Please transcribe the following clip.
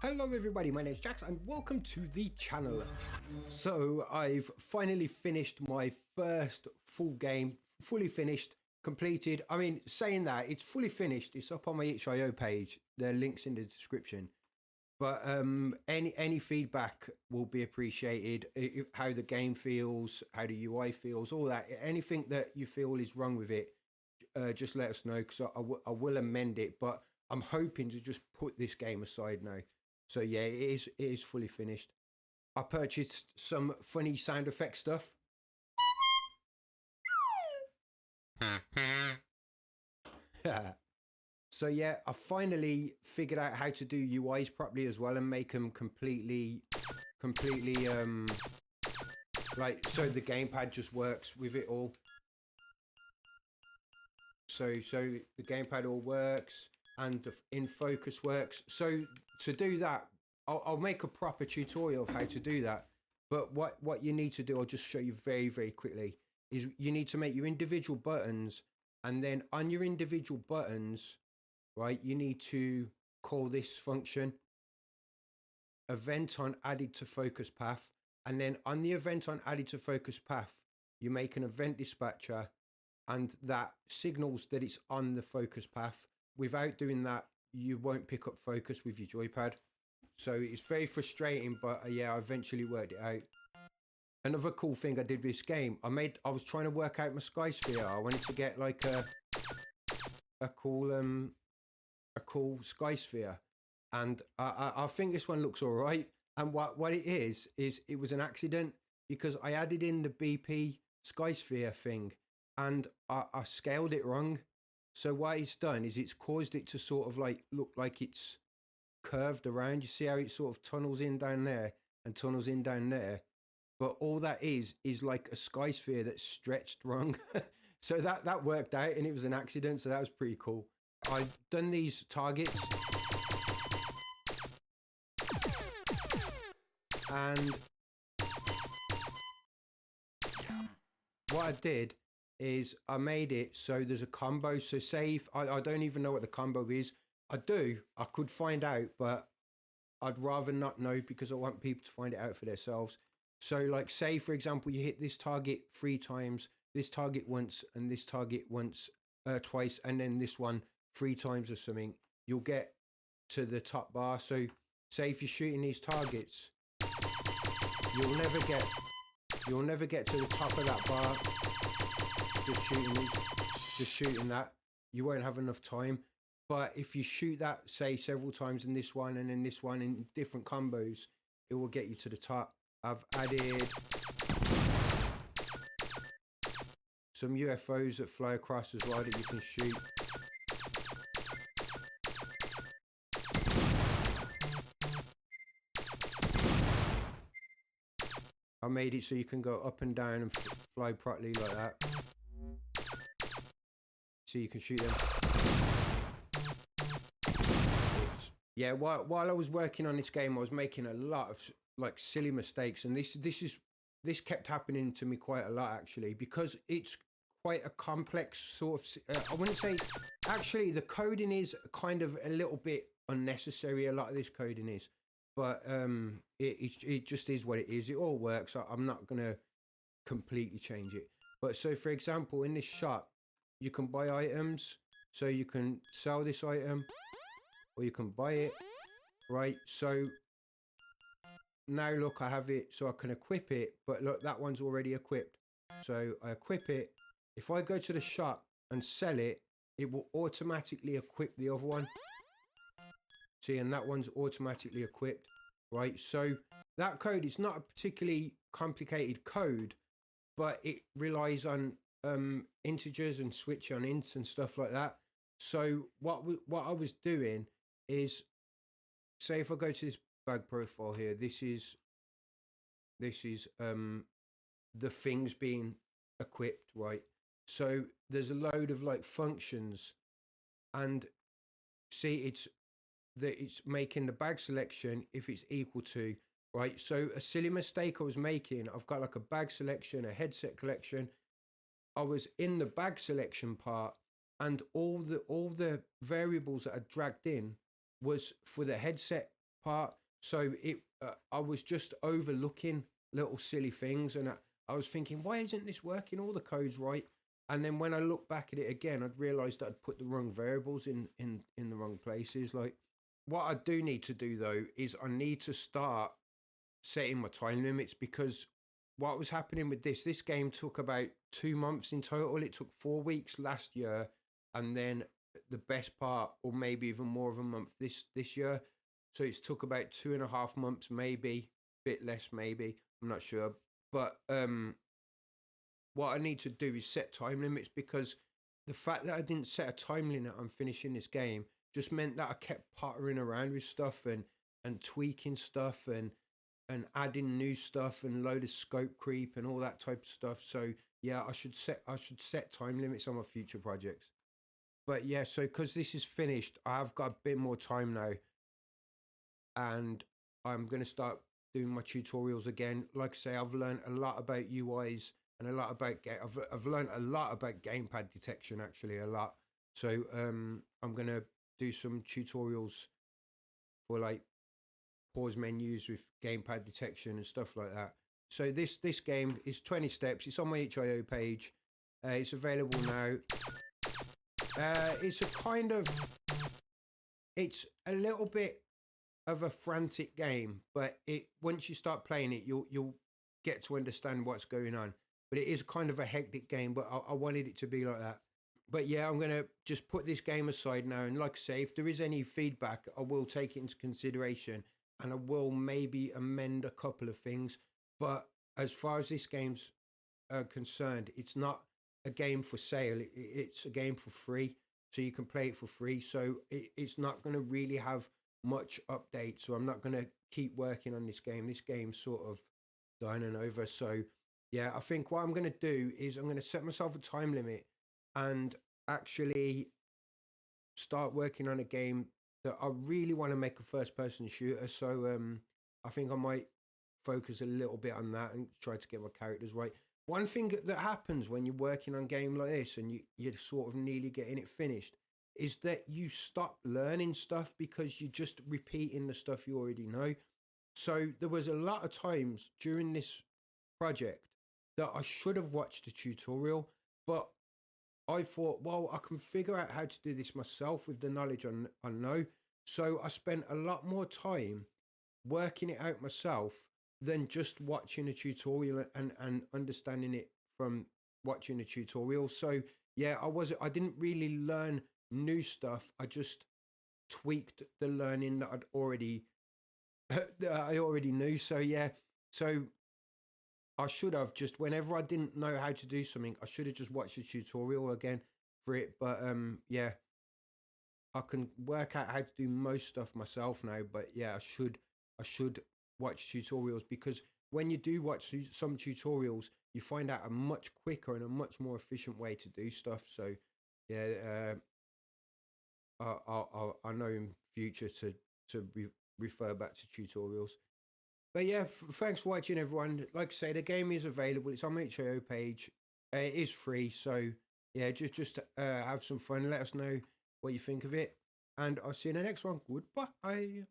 Hello everybody, my name is Jax and welcome to the channel. So I've finally finished my first full game, fully finished, completed. I mean, saying that, it's fully finished. It's up on my itch.io page. The link's in the description. But any feedback will be appreciated. How the game feels, how the UI feels, all that. Anything that you feel is wrong with it, just let us know, because I will amend it. But I'm hoping to just put this game aside now. So yeah, it is fully finished. I purchased some funny sound effect stuff. So yeah, I finally figured out how to do UIs properly as well and make them completely like, so the gamepad just works with it all. So the gamepad all works and the in focus works. So to do that, I'll make a proper tutorial of how to do that. But what you need to do, I'll just show you very quickly, is you need to make your individual buttons, and then on your individual buttons, right, you need to call this function event on added to focus path, and then on the event on added to focus path, you make an event dispatcher, and that signals that it's on the focus path. Without doing that, you won't pick up focus with your joypad. So it's very frustrating, but yeah, I eventually worked it out. Another cool thing I did with this game, I was trying to work out my sky sphere. I wanted to get like a cool sky sphere, and I think this one looks all right. And what it is it was an accident, because I added in the BP sky sphere thing, and I scaled it wrong. So what it's done is it's caused it to sort of like look like it's curved around. You see how it sort of tunnels in down there and tunnels in down there, but all that is like a sky sphere that's stretched wrong. So that worked out, and it was an accident, so that was pretty cool. I've done these targets, and what I did is I made it so there's a combo. So say if I don't even know what the combo is. I could find out, but I'd rather not know, because I want people to find it out for themselves. So like, say for example, you hit this target 3 times, this target once, and this target once, twice, and then this one 3 times or something, you'll get to the top bar. So say if you're shooting these targets, you'll never get to the top of that bar. Just shooting that, you won't have enough time. But if you shoot that, say several times in this one and then this one in different combos, it will get you to the top. I've added some UFOs that fly across as well that you can shoot. I made it so you can go up and down and fly properly like that. So you can shoot them. Yeah, while I was working on this game, I was making a lot of like silly mistakes, and this kept happening to me quite a lot, actually, because it's quite a complex sort of. I wouldn't say, actually, the coding is kind of a little bit unnecessary. A lot of this coding is, but it just is what it is. It all works. I'm not gonna completely change it. But so, for example, in this shop, you can buy items. So you can sell this item, or you can buy it, right? So now look, I have it so I can equip it, but look, that one's already equipped. So I equip it. If I go to the shop and sell it, it will automatically equip the other one. See, and that one's automatically equipped, right? So that code is not a particularly complicated code, but it relies on integers and switch on ints and stuff like that. So what I was doing is, say if I go to this bag profile here, this is the things being equipped, right? So there's a load of like functions, and see it's making the bag selection if it's equal to, right? So a silly mistake I was making, I've got like a bag selection, a headset collection. I was in the bag selection part, and all the variables that I dragged in was for the headset part. So I was just overlooking little silly things, and I was thinking, why isn't this working? All the code's right. And then when I look back at it again, I'd realised that I'd put the wrong variables in the wrong places. Like, what I do need to do though is I need to start setting my time limits, because what was happening with this game took about 2 months in total. It took 4 weeks last year, and then the best part, or maybe even more of a month this year. So it's took about 2.5 months, maybe a bit less, maybe, I'm not sure. But what I need to do is set time limits, because the fact that I didn't set a time limit on finishing this game just meant that I kept pottering around with stuff and tweaking stuff and adding new stuff and load of scope creep and all that type of stuff. So yeah, I should set time limits on my future projects. But yeah, so because this is finished, I've got a bit more time now, and I'm going to start doing my tutorials again. Like I say, I've learned a lot about UIs and a lot about I've learned a lot about gamepad detection, actually, a lot. So I'm going to do some tutorials for like pause menus with gamepad detection and stuff like that. So this game is 20 steps. It's on my itch.io page. It's available now. It's a little bit of a frantic game, but once you start playing it, you'll get to understand what's going on. But it is kind of a hectic game, but I wanted it to be like that. But yeah, I'm going to just put this game aside now. And like I say, if there is any feedback, I will take it into consideration, and I will maybe amend a couple of things. But as far as this game's concerned, it's not a game for sale. It's a game for free, so you can play it for free. So it's not going to really have much update. So I'm not going to keep working on this game. This game's sort of done and over. So yeah, I think what I'm going to do is I'm going to set myself a time limit and actually start working on a game that I really want to make a first-person shooter. So I think I might focus a little bit on that and try to get my characters right. One thing that happens when you're working on a game like this and you're sort of nearly getting it finished is that you stop learning stuff because you're just repeating the stuff you already know. So there was a lot of times during this project that I should have watched a tutorial, but I thought, well, I can figure out how to do this myself with the knowledge I know. So I spent a lot more time working it out myself than just watching a tutorial and understanding it from watching a tutorial. So yeah, I didn't really learn new stuff. I just tweaked the learning that I already knew. So yeah, so I should have just, whenever I didn't know how to do something, I should have just watched a tutorial again for it. But yeah, I can work out how to do most stuff myself now. But yeah, I should watch tutorials, because when you do watch some tutorials, you find out a much quicker and a much more efficient way to do stuff. So yeah, I know in future to refer back to tutorials. But yeah, thanks for watching, everyone. Like I say, the game is available. It's on my itch.io page. It is free. So yeah, just have some fun. Let us know what you think of it. And I'll see you in the next one. Goodbye.